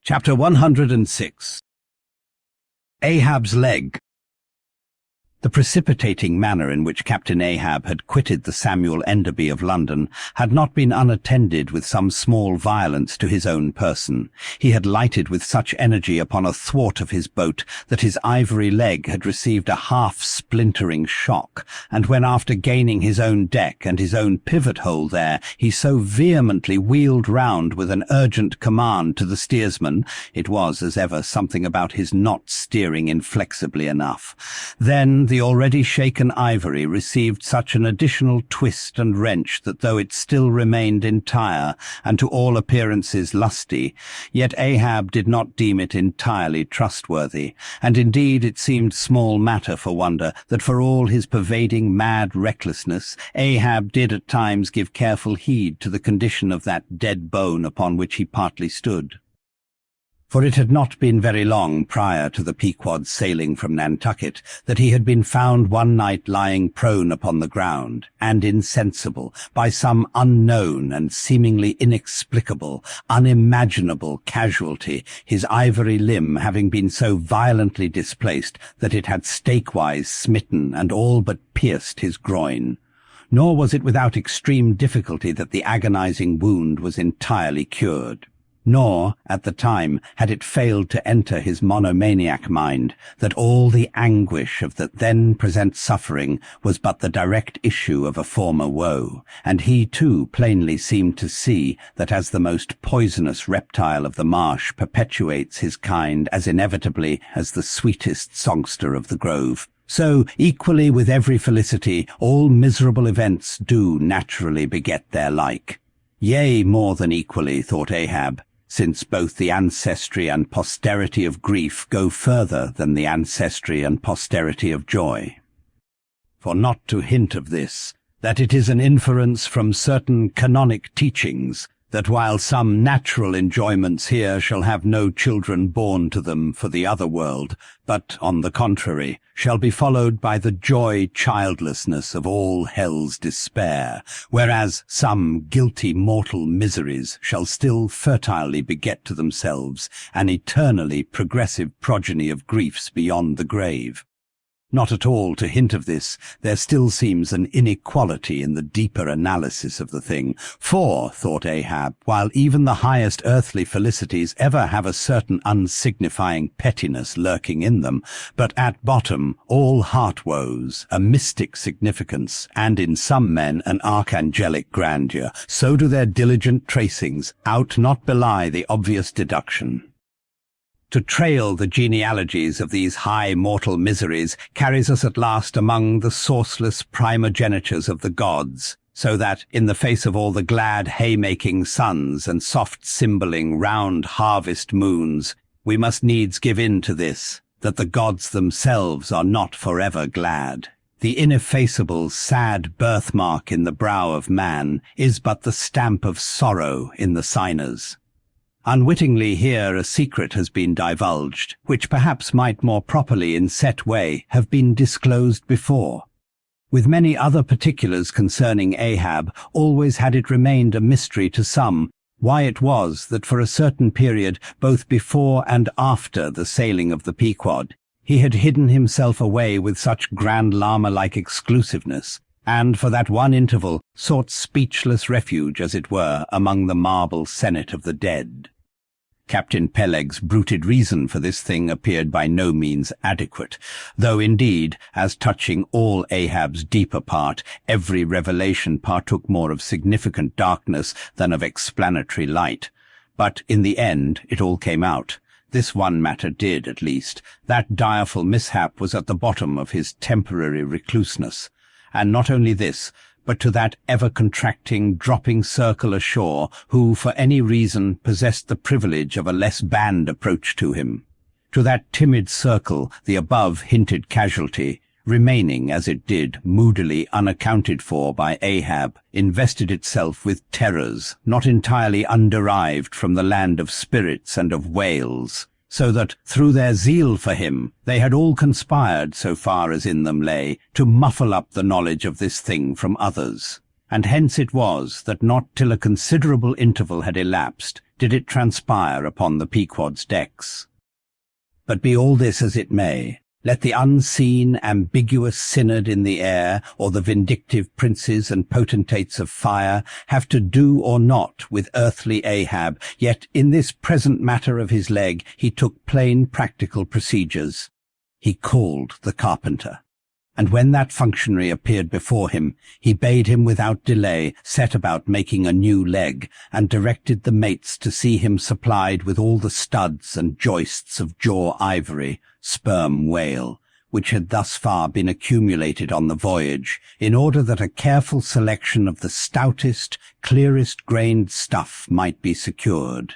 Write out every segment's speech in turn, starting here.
Chapter 106. Ahab's Leg. The precipitating manner in which Captain Ahab had quitted the Samuel Enderby of London had not been unattended with some small violence to his own person. He had lighted with such energy upon a thwart of his boat that his ivory leg had received a half-splintering shock, and when after gaining his own deck and his own pivot-hole there, he so vehemently wheeled round with an urgent command to the steersman, it was, as ever, something about his not steering inflexibly enough. Then the already shaken ivory received such an additional twist and wrench that though it still remained entire, and to all appearances lusty, yet Ahab did not deem it entirely trustworthy, and indeed it seemed small matter for wonder that for all his pervading mad recklessness, Ahab did at times give careful heed to the condition of that dead bone upon which he partly stood. For it had not been very long prior to the Pequod's sailing from Nantucket that he had been found one night lying prone upon the ground, and insensible, by some unknown and seemingly inexplicable, unimaginable casualty, his ivory limb having been so violently displaced that it had stakewise smitten and all but pierced his groin. Nor was it without extreme difficulty that the agonizing wound was entirely cured. Nor, at the time, had it failed to enter his monomaniac mind that all the anguish of the then present suffering was but the direct issue of a former woe, and he too plainly seemed to see that as the most poisonous reptile of the marsh perpetuates his kind as inevitably as the sweetest songster of the grove, so, equally with every felicity, all miserable events do naturally beget their like. Yea, more than equally, thought Ahab, since both the ancestry and posterity of grief go further than the ancestry and posterity of joy. For not to hint of this, that it is an inference from certain canonic teachings, that while some natural enjoyments here shall have no children born to them for the other world, but, on the contrary, shall be followed by the joy-childlessness of all hell's despair, whereas some guilty mortal miseries shall still fertilely beget to themselves an eternally progressive progeny of griefs beyond the grave. Not at all to hint of this, there still seems an inequality in the deeper analysis of the thing, for, thought Ahab, while even the highest earthly felicities ever have a certain unsignifying pettiness lurking in them, but at bottom all heart-woes, a mystic significance, and in some men an archangelic grandeur, so do their diligent tracings out not belie the obvious deduction. To trail the genealogies of these high mortal miseries carries us at last among the sourceless primogenitures of the gods, so that, in the face of all the glad haymaking suns and soft cymballing round harvest moons, we must needs give in to this, that the gods themselves are not forever glad. The ineffaceable, sad birthmark in the brow of man is but the stamp of sorrow in the signers. Unwittingly here a secret has been divulged, which perhaps might more properly in set way have been disclosed before. With many other particulars concerning Ahab, always had it remained a mystery to some why it was that for a certain period, both before and after the sailing of the Pequod, he had hidden himself away with such Grand Lama-like exclusiveness, and for that one interval sought speechless refuge, as it were, among the marble senate of the dead. Captain Peleg's bruited reason for this thing appeared by no means adequate, though indeed, as touching all Ahab's deeper part, every revelation partook more of significant darkness than of explanatory light. But in the end it all came out. This one matter did, at least. That direful mishap was at the bottom of his temporary recluseness. And not only this, but to that ever-contracting, dropping circle ashore, who, for any reason, possessed the privilege of a less banned approach to him. To that timid circle, the above-hinted casualty, remaining, as it did, moodily unaccounted for by Ahab, invested itself with terrors, not entirely underived from the land of spirits and of whales, so that, through their zeal for him, they had all conspired, so far as in them lay, to muffle up the knowledge of this thing from others, and hence it was that not till a considerable interval had elapsed did it transpire upon the Pequod's decks. But be all this as it may, let the unseen, ambiguous synod in the air, or the vindictive princes and potentates of fire, have to do or not with earthly Ahab, yet in this present matter of his leg he took plain practical procedures. He called the carpenter, and when that functionary appeared before him, he bade him without delay set about making a new leg, and directed the mates to see him supplied with all the studs and joists of jaw ivory, sperm whale, which had thus far been accumulated on the voyage, in order that a careful selection of the stoutest, clearest-grained stuff might be secured.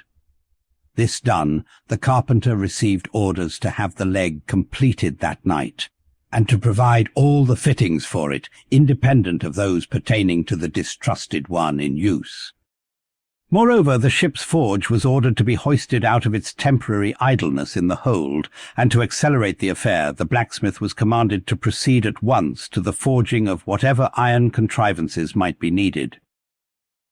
This done, the carpenter received orders to have the leg completed that night, and to provide all the fittings for it, independent of those pertaining to the distrusted one in use. Moreover, the ship's forge was ordered to be hoisted out of its temporary idleness in the hold, and to accelerate the affair, the blacksmith was commanded to proceed at once to the forging of whatever iron contrivances might be needed.